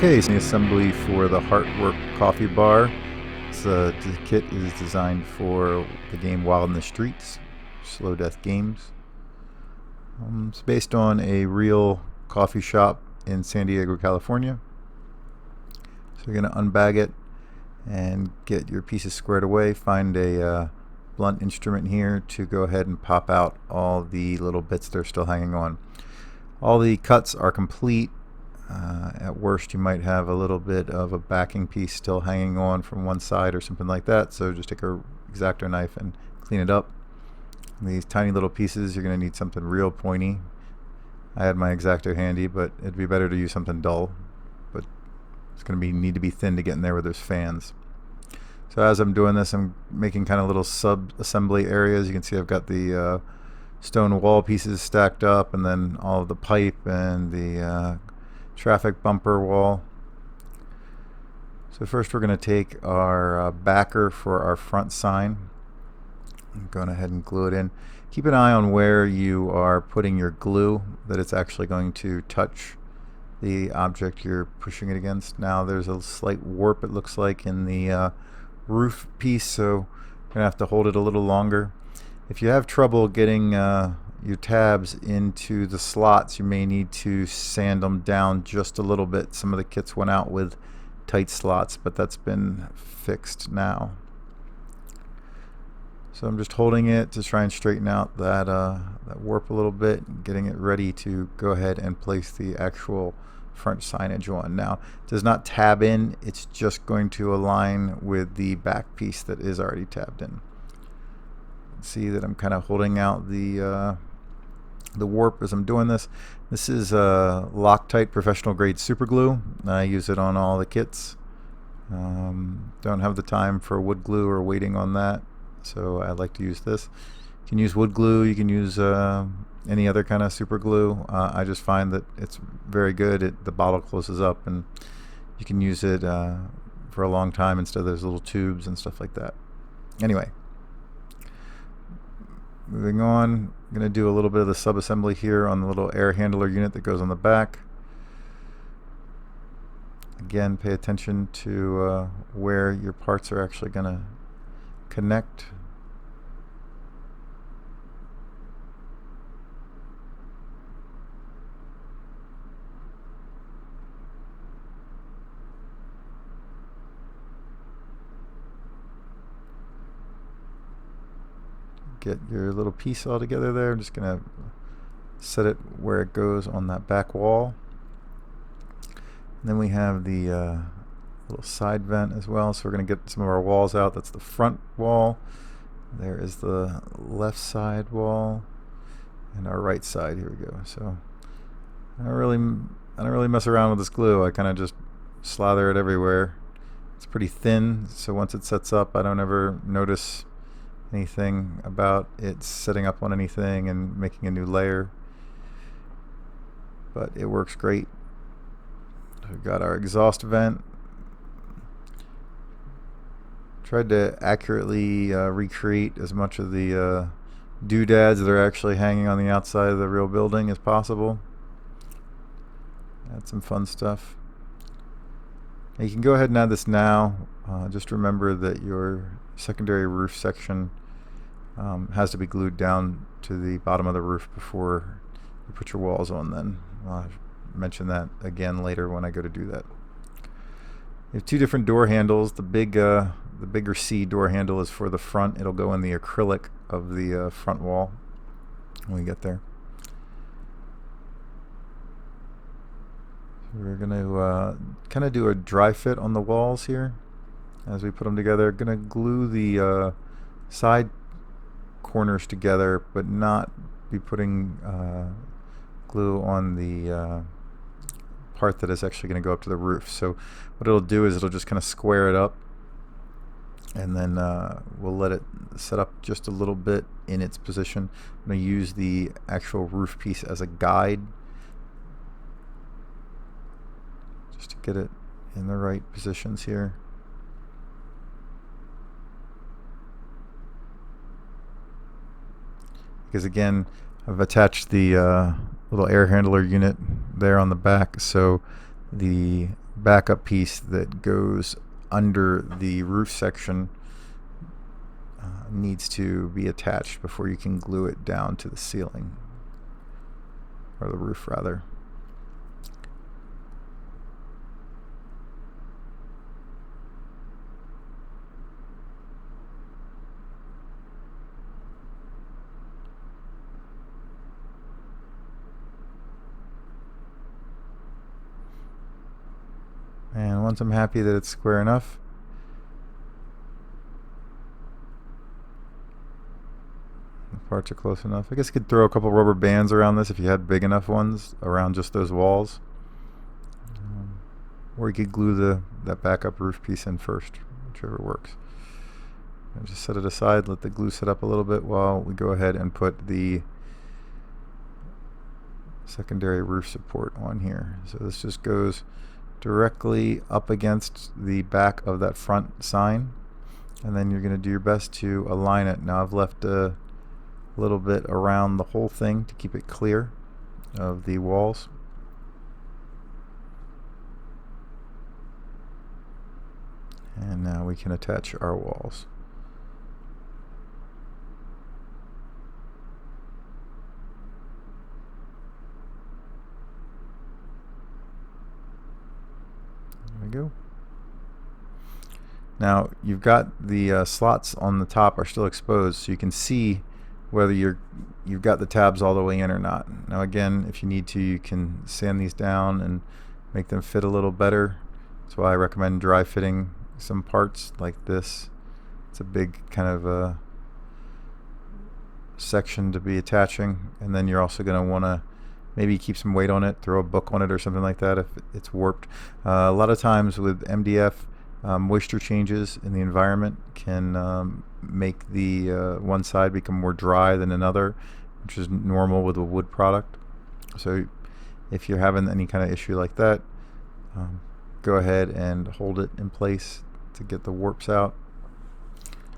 Okay, so the assembly for the Heartwork Coffee Bar. The kit is designed for the game Wild in the Streets, slow death games. It's based on a real coffee shop in San Diego, California. So you're going to unbag it and get your pieces squared away. Find a blunt instrument here to go ahead and pop out all the little bits that are still hanging on. All the cuts are complete. At worst, you might have a little bit of a backing piece still hanging on from one side or something like that. So just take a X-Acto knife and clean it up. These tiny little pieces, you're going to need something real pointy. I had my X-Acto handy, but it'd be better to use something dull. But it's going to need to be thin to get in there where there's fans. So as I'm doing this, I'm making kind of little sub-assembly areas. You can see I've got the stone wall pieces stacked up, and then all of the pipe and the traffic bumper wall. So first we're going to take our backer for our front sign. I'm going ahead and glue it in. Keep an eye on where you are putting your glue, that it's actually going to touch the object you're pushing it against. Now there's a slight warp, it looks like, in the roof piece, so you're going to have to hold it a little longer. If you have trouble getting your tabs into the slots, you may need to sand them down just a little bit. Some of the kits went out with tight slots, but that's been fixed now. So I'm just holding it to try and straighten out that warp a little bit, getting it ready to go ahead and place the actual front signage on. Now, it does not tab in, it's just going to align with the back piece that is already tabbed in. See that I'm kind of holding out the warp as I'm doing this. This is Loctite professional grade super glue. I use it on all the kits. Don't have the time for wood glue or waiting on that, so I like to use this. You can use wood glue, you can use any other kind of super glue. I just find that it's very good. The bottle closes up and you can use it for a long time instead of those little tubes and stuff like that. Anyway, moving on, I'm going to do a little bit of the sub-assembly here on the little air handler unit that goes on the back. Again, pay attention to where your parts are actually going to connect. Get your little piece all together there. I'm just going to set it where it goes on that back wall. And then we have the little side vent as well. So we're going to get some of our walls out. That's the front wall. There is the left side wall and our right side. Here we go. So I don't really mess around with this glue. I kind of just slather it everywhere. It's pretty thin, so once it sets up, I don't ever notice anything about it setting up on anything and making a new layer, but it works great. We've got our exhaust vent. Tried to accurately recreate as much of the doodads that are actually hanging on the outside of the real building as possible. Add some fun stuff. Now you can go ahead and add this now. Just remember that your secondary roof section has to be glued down to the bottom of the roof before you put your walls on. Then I'll mention that again later when I go to do that. You have two different door handles. The bigger C door handle is for the front. It'll go in the acrylic of the front wall when we get there. We're going to kind of do a dry fit on the walls here as we put them together. Going to glue the side corners together, but not be putting glue on the part that is actually going to go up to the roof. So what it'll do is it'll just kind of square it up, and then we'll let it set up just a little bit in its position. I'm going to use the actual roof piece as a guide just to get it in the right positions here. Because again, I've attached the little air handler unit there on the back, so the backup piece that goes under the roof section needs to be attached before you can glue it down to the ceiling, or the roof rather. And once I'm happy that it's square enough, the parts are close enough. I guess you could throw a couple rubber bands around this if you had big enough ones around just those walls. Or you could glue that backup roof piece in first, whichever works. And just set it aside, let the glue set up a little bit while we go ahead and put the secondary roof support on here. So this just goes directly up against the back of that front sign, and then you're going to do your best to align it. Now I've left a little bit around the whole thing to keep it clear of the walls. And now we can attach our walls. There we go. Now you've got the slots on the top are still exposed, so you can see whether you've got the tabs all the way in or not. Now again, if you need to, you can sand these down and make them fit a little better. That's why I recommend dry fitting some parts like this. It's a big kind of a section to be attaching, and then you're also going to want to maybe keep some weight on it, throw a book on it or something like that if it's warped. A lot of times with MDF, moisture changes in the environment can make the one side become more dry than another, which is normal with a wood product. So if you're having any kind of issue like that, go ahead and hold it in place to get the warps out.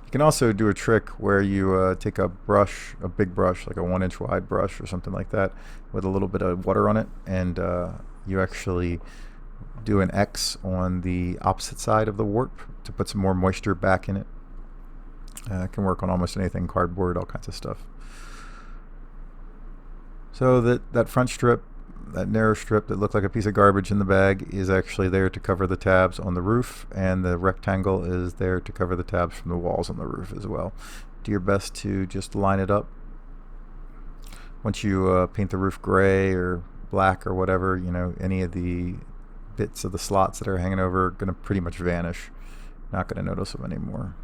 You can also do a trick where you take a brush, a big brush, like a 1-inch wide brush or something like that, with a little bit of water on it, and you actually do an X on the opposite side of the warp to put some more moisture back in it. It can work on almost anything, cardboard, all kinds of stuff. So that front strip, that narrow strip that looked like a piece of garbage in the bag, is actually there to cover the tabs on the roof, and the rectangle is there to cover the tabs from the walls on the roof as well. Do your best to just line it up. Once you paint the roof gray or black or whatever, you know, any of the bits of the slots that are hanging over are going to pretty much vanish. Not going to notice them anymore.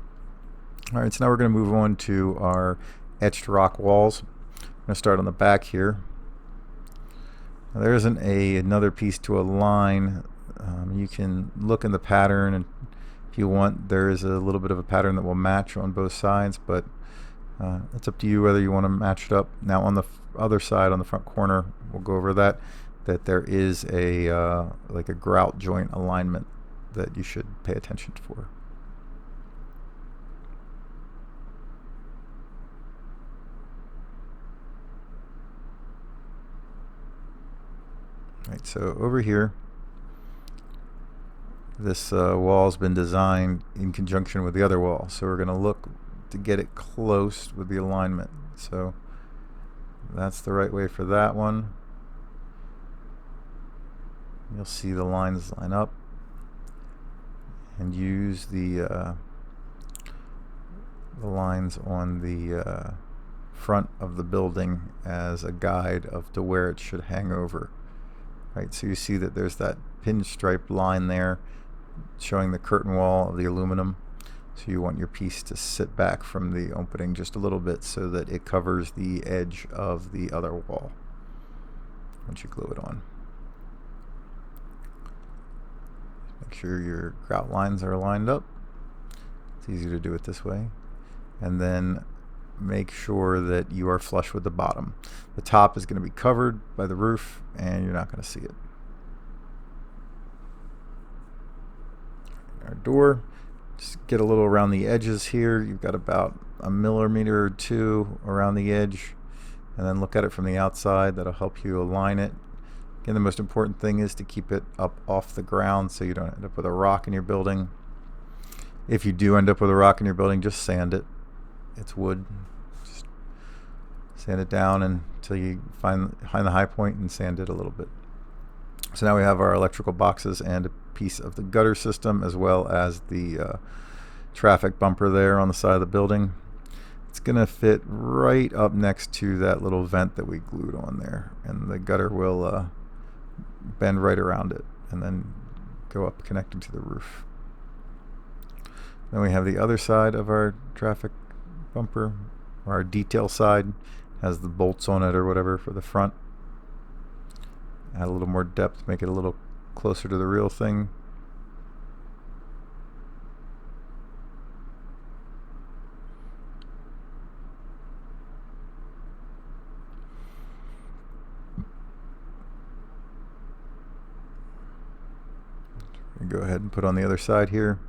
Alright, so now we're going to move on to our etched rock walls. I'm going to start on the back here. Now, there isn't another piece to align. You can look in the pattern, and if you want, there is a little bit of a pattern that will match on both sides, but it's up to you whether you want to match it up. Now on the other side, on the front corner, we'll go over that there is a like a grout joint alignment that you should pay attention for. Right, so over here, this wall has been designed in conjunction with the other wall, so we're going to look to get it close with the alignment. So that's the right way for that one. You'll see the lines line up, and use the lines on the front of the building as a guide of to where it should hang over. Right, so you see that there's that pinstripe line there showing the curtain wall of the aluminum. So you want your piece to sit back from the opening just a little bit so that it covers the edge of the other wall once you glue it on. Make sure your grout lines are lined up. It's easy to do it this way. And then make sure that you are flush with the bottom. The top is going to be covered by the roof, and you're not going to see it. Our door, just get a little around the edges here. You've got about a millimeter or two around the edge, and then look at it from the outside. That'll help you align it. Again, the most important thing is to keep it up off the ground so you don't end up with a rock in your building. If you do end up with a rock in your building, just sand it. It's wood. Just sand it down until you find the high point and sand it a little bit. So now we have our electrical boxes and a piece of the gutter system, as well as the traffic bumper there on the side of the building. It's going to fit right up next to that little vent that we glued on there, and the gutter will bend right around it and then go up connecting to the roof. Then we have the other side of our traffic bumper, or our detail side, has the bolts on it or whatever for the front. Add a little more depth, make it a little closer to the real thing. Go ahead and put on the other side here.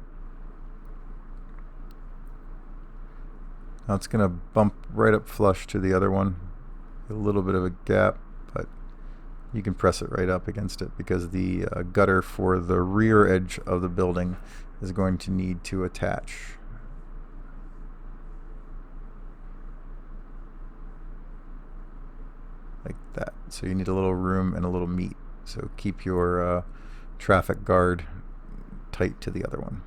Now it's going to bump right up flush to the other one. A little bit of a gap, but you can press it right up against it because the gutter for the rear edge of the building is going to need to attach. Like that. So you need a little room and a little meat. So keep your traffic guard tight to the other one.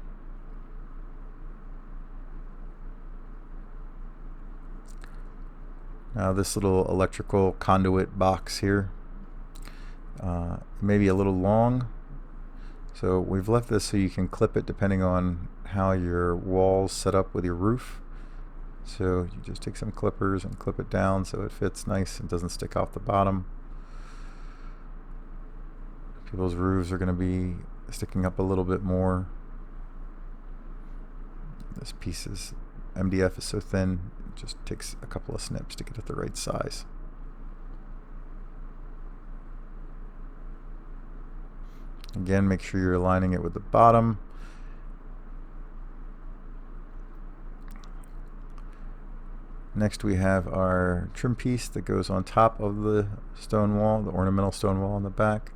Now this little electrical conduit box here may be a little long, so we've left this so you can clip it depending on how your wall's set up with your roof. So you just take some clippers and clip it down so it fits nice and doesn't stick off the bottom. People's roofs are going to be sticking up a little bit more. This piece is MDF is so thin, it just takes a couple of snips to get it the right size. Again, make sure you're aligning it with the bottom. Next we have our trim piece that goes on top of the stone wall, the ornamental stone wall in the back.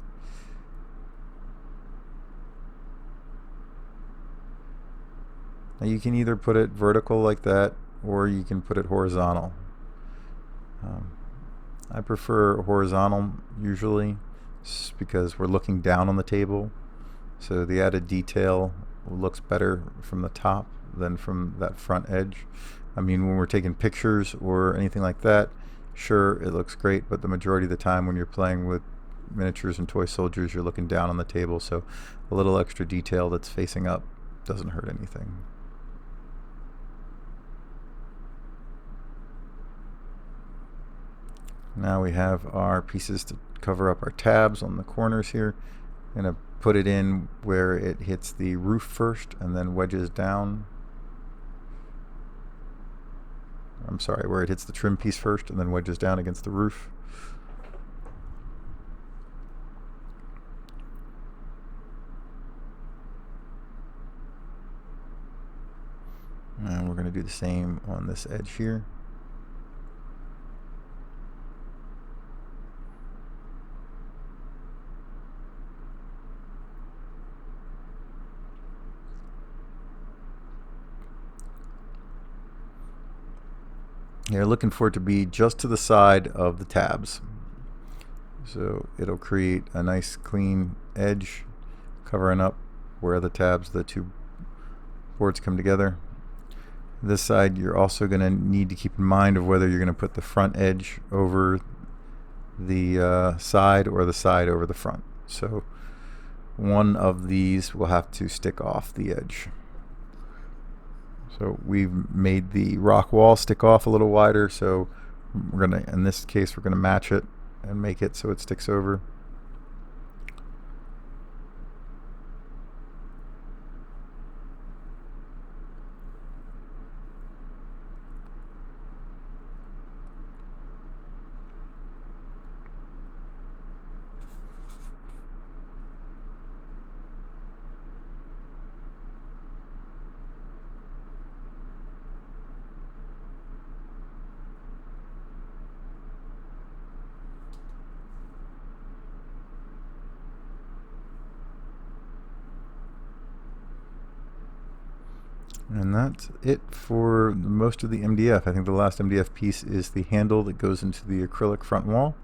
Now you can either put it vertical like that, or you can put it horizontal. I prefer horizontal usually, just because we're looking down on the table, so the added detail looks better from the top than from that front edge. I mean, when we're taking pictures or anything like that, sure, it looks great, but the majority of the time when you're playing with miniatures and toy soldiers, you're looking down on the table, so a little extra detail that's facing up doesn't hurt anything. Now we have our pieces to cover up our tabs on the corners here. I'm going to put it in where it hits the roof first and then wedges down. I'm sorry, where it hits the trim piece first and then wedges down against the roof. And we're going to do the same on this edge here. You're looking for it to be just to the side of the tabs, so it'll create a nice clean edge covering up where the tabs, the two boards come together. This side you're also going to need to keep in mind of whether you're going to put the front edge over the side or the side over the front. So one of these will have to stick off the edge. So we've made the rock wall stick off a little wider, so we're going to, in this case, we're going to match it and make it so it sticks over. And that's it for most of the MDF. I think the last MDF piece is the handle that goes into the acrylic front wall.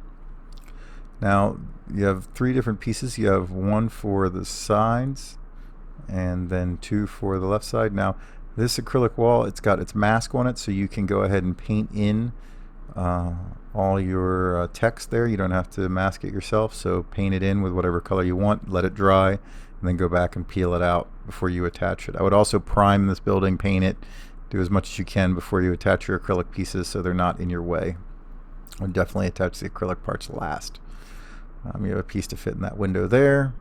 Now you have 3 different pieces. You have one for the sides and then 2 for the left side. Now this acrylic wall, it's got its mask on it, so you can go ahead and paint in all your text there. You don't have to mask it yourself, so paint it in with whatever color you want, let it dry, and then go back and peel it out before you attach it. I would also prime this building, paint it, do as much as you can before you attach your acrylic pieces so they're not in your way. I would definitely attach the acrylic parts last. You have a piece to fit in that window there.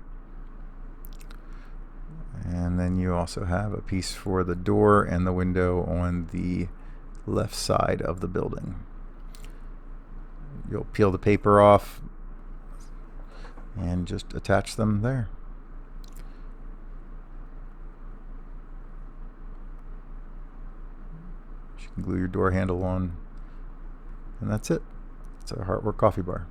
And then you also have a piece for the door and the window on the left side of the building. You'll peel the paper off and just attach them there. You can glue your door handle on, and that's it. It's a Heartwork Coffee Bar.